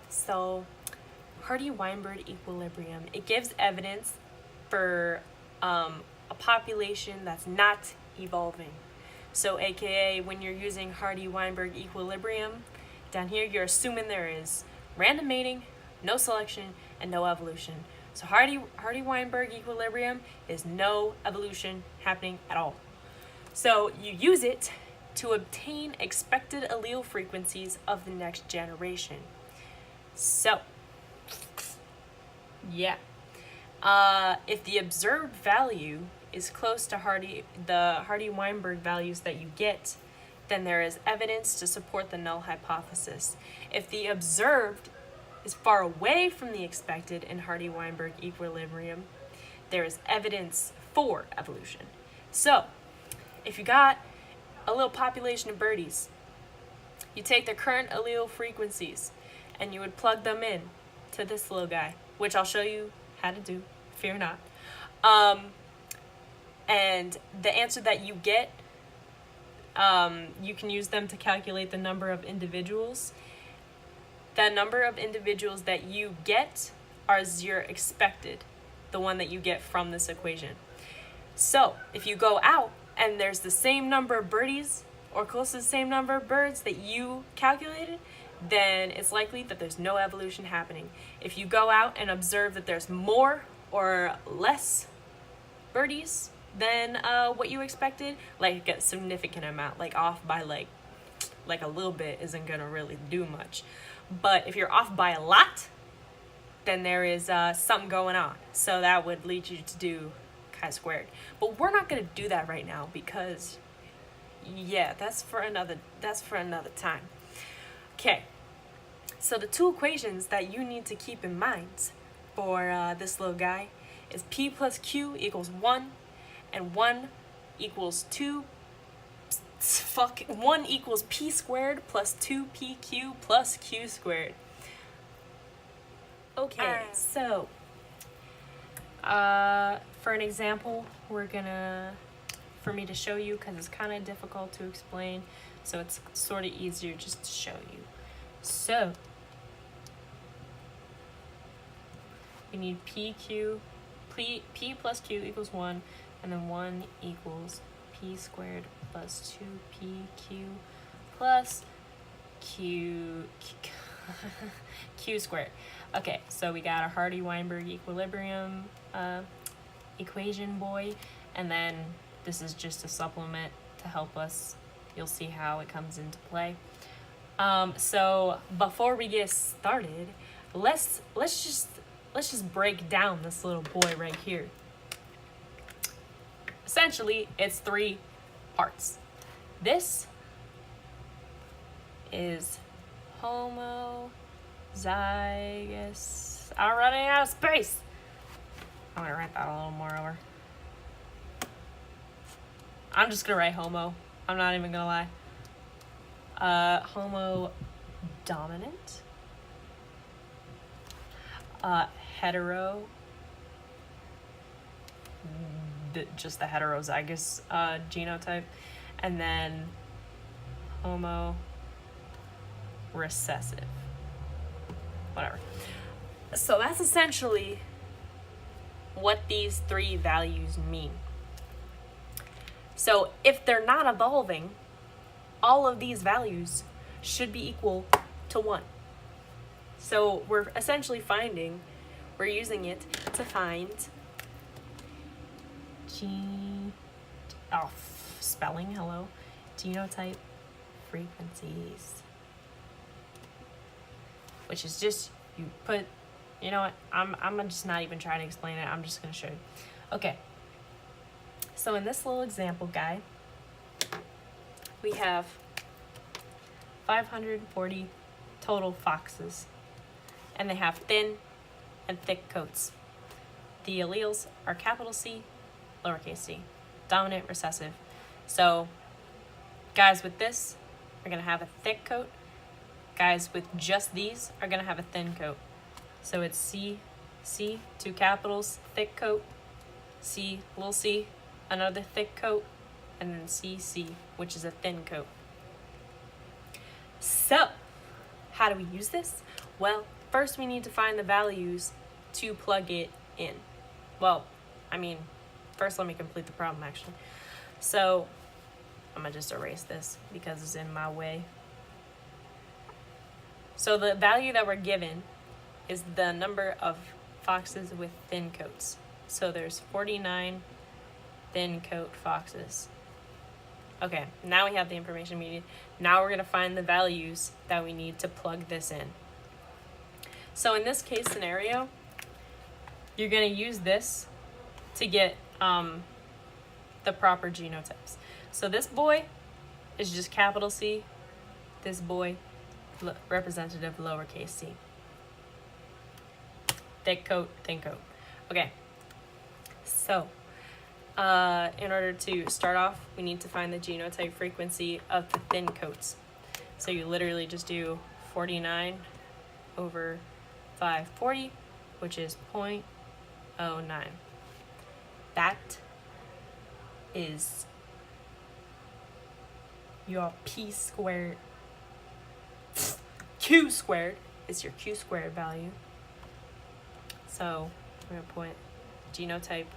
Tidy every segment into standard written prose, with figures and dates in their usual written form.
So Hardy-Weinberg Equilibrium, it gives evidence for a population that's not evolving. So aka when you're using Hardy-Weinberg Equilibrium, down here you're assuming there is random mating, no selection, and no evolution. So Hardy-Weinberg Equilibrium is no evolution happening at all. So you use it to obtain expected allele frequencies of the next generation. So, yeah. If the observed value is close to the Hardy-Weinberg values that you get, then there is evidence to support the null hypothesis. If the observed is far away from the expected in Hardy-Weinberg equilibrium, there is evidence for evolution. So, if you got a little population of birdies, you take their current allele frequencies and you would plug them in to this little guy, which I'll show you how to do, fear not. And the answer that you get, you can use them to calculate the number of individuals. The number of individuals that you get is your expected, the one that you get from this equation. So if you go out and there's the same number of birdies or close to the same number of birds that you calculated, then it's likely that there's no evolution happening. If you go out and observe that there's more or less birdies than what you expected, like a significant amount, like off by like a little bit isn't gonna really do much. But if you're off by a lot, then there is something going on. So that would lead you to do chi-squared. But we're not gonna do that right now because, yeah, that's for another time. Okay, so the two equations that you need to keep in mind for this little guy is P plus Q equals 1, and 1 equals 2. 1 equals P squared plus 2PQ plus Q squared. Okay, so for an example, for me to show you, because it's kind of difficult to explain, so it's sort of easier just to show you. So we need P plus Q equals 1, and then 1 equals P squared plus 2PQ plus Q squared. Okay, so we got a Hardy-Weinberg equilibrium equation, boy, and then this is just a supplement to help us. You'll see how it comes into play. So before we get started, let's just break down this little boy right here. Essentially, it's 3 parts. This is homozygous. I'm running out of space. I'm gonna write that a little more over. I'm just gonna write homo. I'm not even gonna lie. Homo dominant. Hetero. Just the heterozygous genotype, and then homo recessive, whatever. So that's essentially what these 3 values mean. So if they're not evolving, all of these values should be equal to 1. So we're using it to find genotype frequencies, which is just, you put, you know what, I'm just not even trying to explain it, I'm just going to show you. Okay, so in this little example guy, we have 540 total foxes, and they have thin and thick coats. The alleles are capital C, lowercase c, dominant, recessive. So guys with this are going to have a thick coat. Guys with just these are going to have a thin coat. So it's C, 2 capitals, thick coat, C, little c, another thick coat, and then C, which is a thin coat. So how do we use this? Well, first we need to find the values to plug it in. Well, I mean, first let me complete the problem actually. So I'm gonna just erase this because it's in my way. So the value that we're given is the number of foxes with thin coats. So there's 49 thin coat foxes. Okay, now we have the information we need. Now we're gonna find the values that we need to plug this in. So in this case scenario, you're gonna use this to get the proper genotypes. So this boy is just capital C. This boy, representative lowercase c. Thick coat, thin coat. Okay, so in order to start off, we need to find the genotype frequency of the thin coats. So you literally just do 49 over 540, which is 0.09. That is your p squared. Q squared is your Q squared value. So we're going to put genotype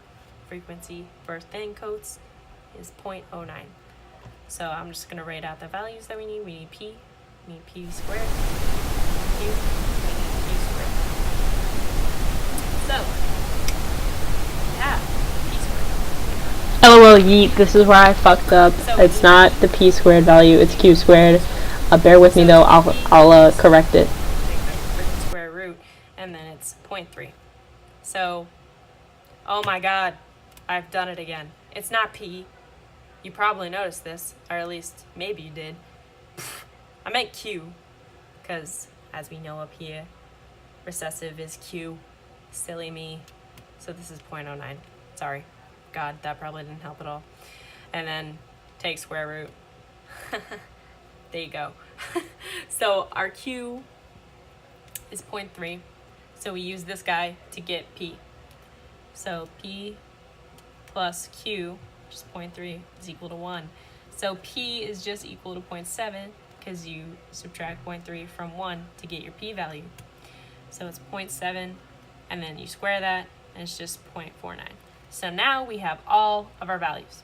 frequency for thin coats is 0.09. So I'm just going to write out the values that we need. We need P, we need P squared, Q, we need Q squared. So, yeah, P squared. LOL yeet, this is where I fucked up. So it's not the P squared value, it's Q squared. Bear with me though, I'll correct it. Take the square root, and then it's 0.3. So, oh my god, I've done it again. It's not P. You probably noticed this, or at least maybe you did. I meant Q, because as we know up here, recessive is Q. Silly me. So this is 0.09. Sorry. God, that probably didn't help at all. And then take square root. There you go. So our Q is 0.3. So we use this guy to get P. So P plus Q, which is 0.3, is equal to 1. So P is just equal to 0.7 because you subtract 0.3 from 1 to get your P value. So it's 0.7, and then you square that, and it's just 0.49. So now we have all of our values.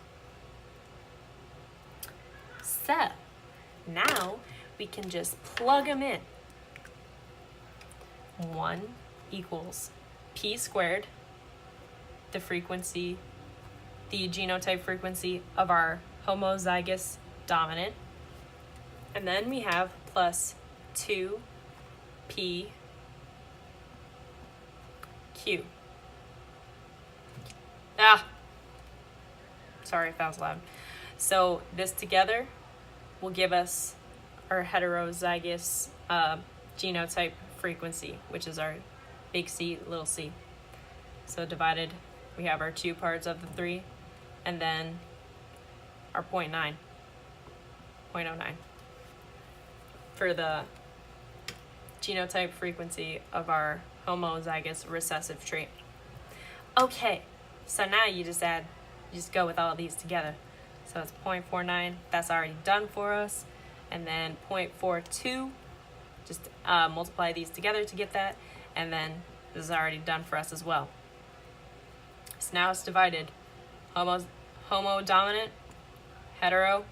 So now we can just plug them in. 1 equals P squared, the frequency, the genotype frequency of our homozygous dominant. And then we have plus 2P Q. Sorry if that was loud. So this together will give us our heterozygous genotype frequency, which is our big C, little c. So divided, we have our 2 parts of the 3, and then our 0.09 for the genotype frequency of our homozygous recessive trait. Okay, so now you just go with all of these together. So it's 0.49, that's already done for us. And then 0.42, just multiply these together to get that. And then this is already done for us as well. So now it's divided. Homo dominant, hetero,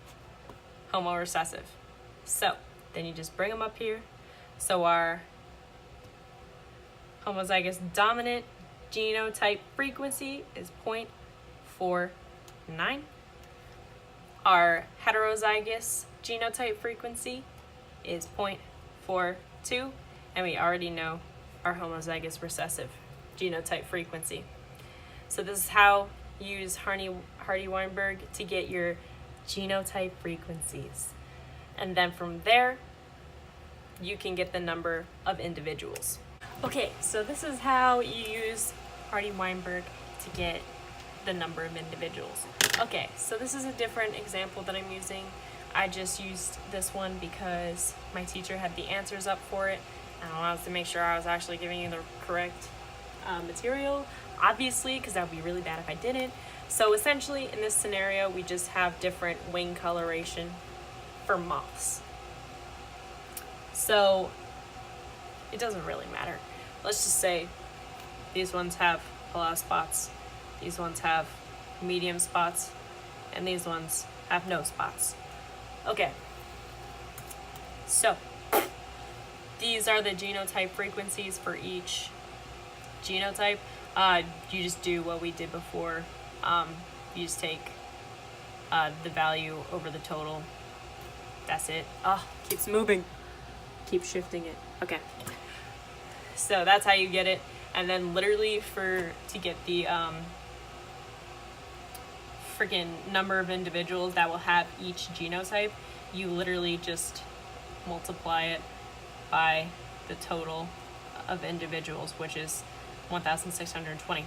homo recessive. So then you just bring them up here. So our homozygous dominant genotype frequency is 0.49. Our heterozygous genotype frequency is 0.42, and we already know our homozygous recessive genotype frequency. So this is how you use Hardy-Weinberg to get your genotype frequencies. And then from there, you can get the number of individuals. Okay, so this is how you use Hardy-Weinberg to get the number of individuals. Okay, so this is a different example that I'm using. I just used this one because my teacher had the answers up for it, and I wanted to make sure I was actually giving you the correct material, obviously, because that would be really bad if I didn't. So essentially, in this scenario, we just have different wing coloration for moths. So it doesn't really matter. Let's just say these ones have a lot of spots, these ones have medium spots, and these ones have no spots. Okay, so these are the genotype frequencies for each genotype. You just do what we did before. You just take the value over the total. That's it. Keeps moving. Keep shifting it. Okay. So that's how you get it. And then literally to get the freaking number of individuals that will have each genotype, you literally just multiply it by the total of individuals, which is 1,620.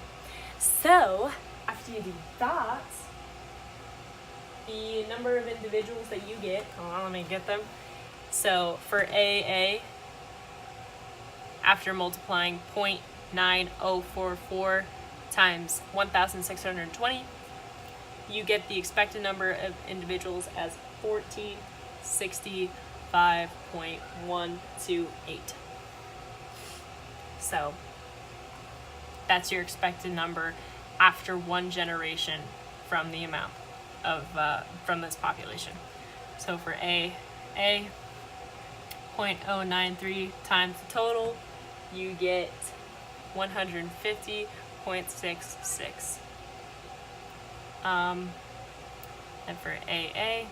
So after you do that, the number of individuals that you get, hold on, let me get them. So for AA, after multiplying 0.9044 times 1,620, you get the expected number of individuals as 1465.128. So that's your expected number after one generation from the amount of from this population. So for A, 0.093 times the total, you get 150.66. And for AA,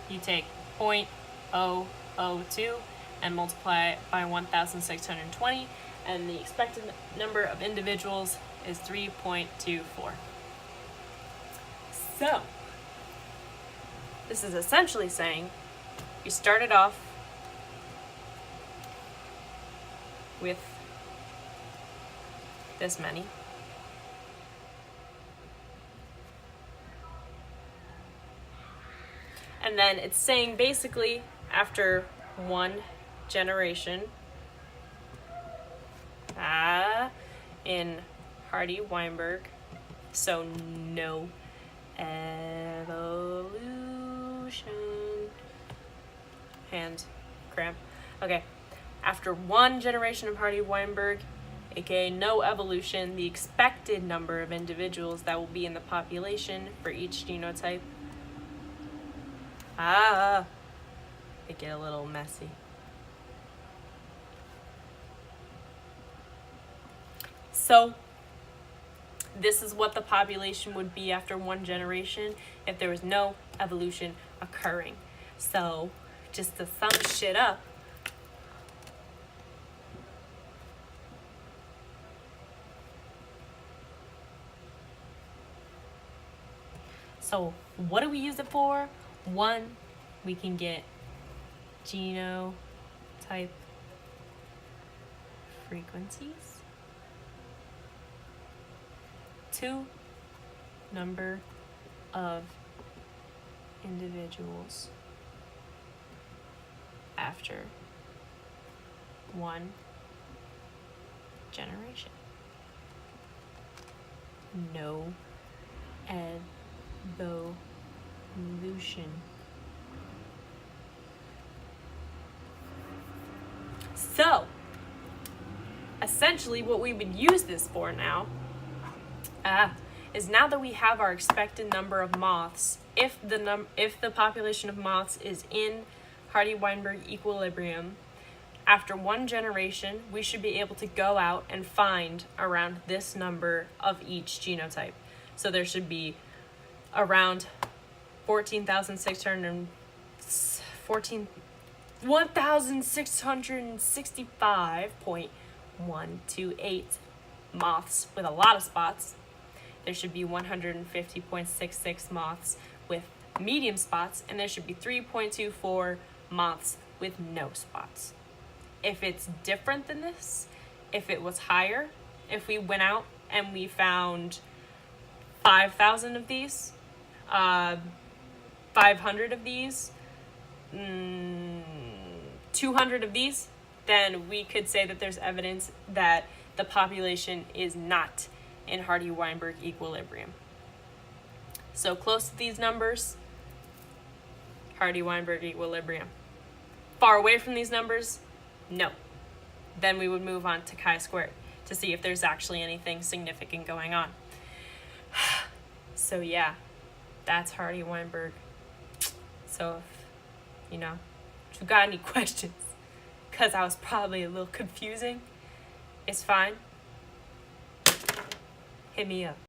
you take 0.002 and multiply it by 1,620, and the expected number of individuals is 3.24. So, this is essentially saying you started off with this many. And then it's saying basically after one generation, in Hardy-Weinberg, so no evolution. Hand cramp. Okay. After one generation of Hardy-Weinberg, aka no evolution, the expected number of individuals that will be in the population for each genotype. It get a little messy. So, this is what the population would be after one generation if there was no evolution occurring. So, just to sum shit up, so what do we use it for? One, we can get genotype frequencies. 2, number of individuals after one generation. No evolution. So, essentially what we would use this for now is now that we have our expected number of moths, if the population of moths is in Hardy-Weinberg Equilibrium, after one generation, we should be able to go out and find around this number of each genotype. So there should be around 1,665.128 moths with a lot of spots. There should be 150.66 moths with medium spots, and there should be 3.24 moths with no spots. If it's different than this, if it was higher, if we went out and we found 5,000 of these, 500 of these, 200 of these, then we could say that there's evidence that the population is not in Hardy-Weinberg Equilibrium. So close to these numbers, Hardy-Weinberg Equilibrium. Far away from these numbers, no. then we would move on to chi-squared to see if there's actually anything significant going on. So yeah, that's Hardy-Weinberg. So if you got any questions, because I was probably a little confusing, it's fine. Hit me up.